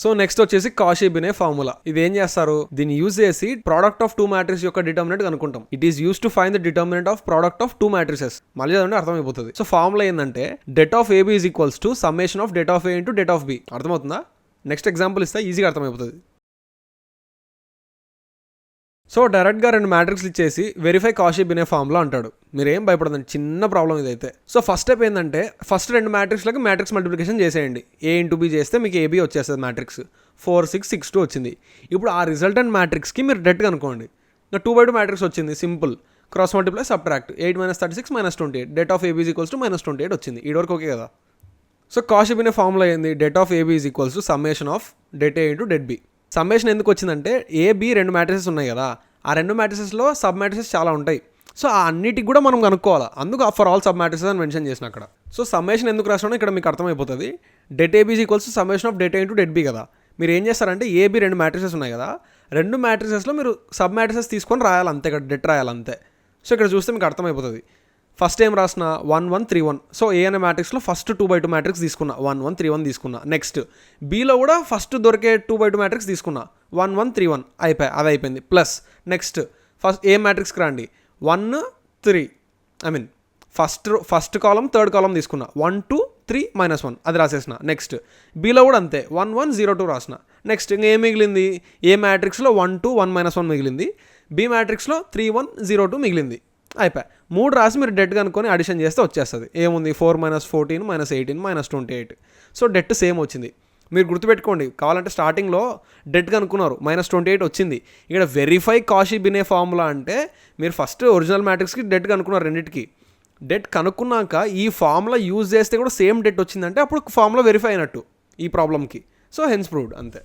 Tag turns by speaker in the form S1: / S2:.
S1: So next వచ్చేసి Cauchy Binet formula. ఇది ఏం చేస్తారు, దీన్ని యూజ్ చేసి ప్రోడక్ట్ ఆఫ్ టూ మ్యాట్రిక్స్ యొక్క డిటర్మినెంట్ కనుక్కుంటాం. It is use to find the determinant of product of two matrices. మళ్ళీ చదవండి అర్థమైపోతుంది. సో ఫార్ములా ఏంటంటే det of AB is equals to summation of det of A into det of B. అర్థమవుతుందా? Next example ఇస్తే ఈజీగా అర్థమైపోతుంది. So డైరెక్ట్గా రెండు మ్యాట్రిక్స్లు ఇచ్చేసి వెరిఫై కాషీ బినే ఫార్ములా అంటాడు. మీరు ఏం భయపడదండి, చిన్న ప్రాబ్లం ఇదైతే. సో ఫస్ట్ స్టెప్ ఏంటంటే ఫస్ట్ రెండు మ్యాట్రిక్స్లకి మ్యాట్రిక్స్ మల్టిప్లికేషన్ చేసేయండి. ఏ ఇంటూ బి చేస్తే మీకు ఏబీ వచ్చేస్తుంది మ్యాట్రిక్స్. 4 6 6 2 వచ్చింది. ఇప్పుడు ఆ రిజల్టెంట్ మ్యాట్రిక్స్కి మీరు డెట్ కనుక్కోండి. ఇంకా 2/2 మ్యాట్రిక్స్ వచ్చింది, simple cross multiply subtract. 8 - 36 - 28. Det of AB is equals to -28 వచ్చింది. ఈ వరకు ఓకే కదా? సో కాషీ బినే ఫార్ములా ఏంది, det of AB is equals to summation of det A into det B. Summation ఎందుకు వచ్చిందంటే ఏబీ రెండు matrices ఉన్నాయి కదా, ఆ రెండు మ్యాట్రిసెస్లో సబ్ మ్యాట్రిసెస్ చాలా ఉంటాయి. సో ఆ అన్నిటికి కూడా మనం కనుక్కోవాలి, అందుకు ఫర్ ఆల్ సబ్ మ్యాట్రిసెస్ అని మెన్షన్ చేసిన అక్కడ. సో సమ్మేషన్ ఎందుకు రాసినా ఇక్కడ మీకు అర్థమైపోతుంది. Det AB is equals to summation of det A into det B కదా. మీరు ఏం చేస్తారంటే ఏబీ రెండు మ్యాట్రిసెస్ ఉన్నాయి కదా, రెండు మ్యాట్రిసెస్లో మీరు సబ్ మ్యాట్రిసెస్ తీసుకొని రాయాలి అంతే, ఇక్కడ డెట్ రాయాలి అంతే. సో ఇక్కడ చూస్తే మీకు అర్థమైపోతుంది. ఫస్ట్ ఏం రాసిన 1 1 3 1. సో ఏ అనే మ్యాట్రిక్స్లో ఫస్ట్ 2/2 మ్యాట్రిక్స్ తీసుకున్నా, 1 1 3 1 తీసుకున్నా. నెక్స్ట్ బీలో కూడా ఫస్ట్ దొరికే 2/2 మ్యాట్రిక్స్ తీసుకున్నా, 1 1 3 1 అయిపోయి అది అయిపోయింది. ప్లస్ నెక్స్ట్ ఫస్ట్ ఏ మ్యాట్రిక్స్కి రండి, 1 3 ఫస్ట్ కాలం థర్డ్ కాలం తీసుకున్నా, 1 2 3 -1 అది రాసేసిన. నెక్స్ట్ బీలో కూడా అంతే 1 1 0 2 రాసిన. నెక్స్ట్ ఇంకా ఏం మిగిలింది, ఏ మ్యాట్రిక్స్లో 1 2 1 -1 మిగిలింది, బి మ్యాట్రిక్స్లో 3 1 0 2 మిగిలింది. అయిపోయి 3 రాసి మీరు డెట్ కనుక్కొని అడిషన్ చేస్తే వచ్చేస్తుంది. ఏముంది 4 - 14 - 18 - 28. సో డెట్ సేమ్ వచ్చింది. మీరు గుర్తుపెట్టుకోండి, కావాలంటే స్టార్టింగ్లో డెట్ కనుక్కున్నారు, -28 వచ్చింది. ఇక్కడ వెరిఫై కాషీ బినే ఫార్ములా అంటే మీరు ఫస్ట్ ఒరిజినల్ మ్యాట్రిక్స్కి డెట్ కనుక్కున్నారు, రెండింటికి డెట్ కనుక్కున్నాక ఈ ఫార్ములా యూజ్ చేస్తే కూడా సేమ్ డెట్ వచ్చిందంటే అప్పుడు ఫార్ములా వెరిఫై అయినట్టు ఈ ప్రాబ్లమ్కి. సో హెన్స్ ప్రూవ్డ్ అంతే.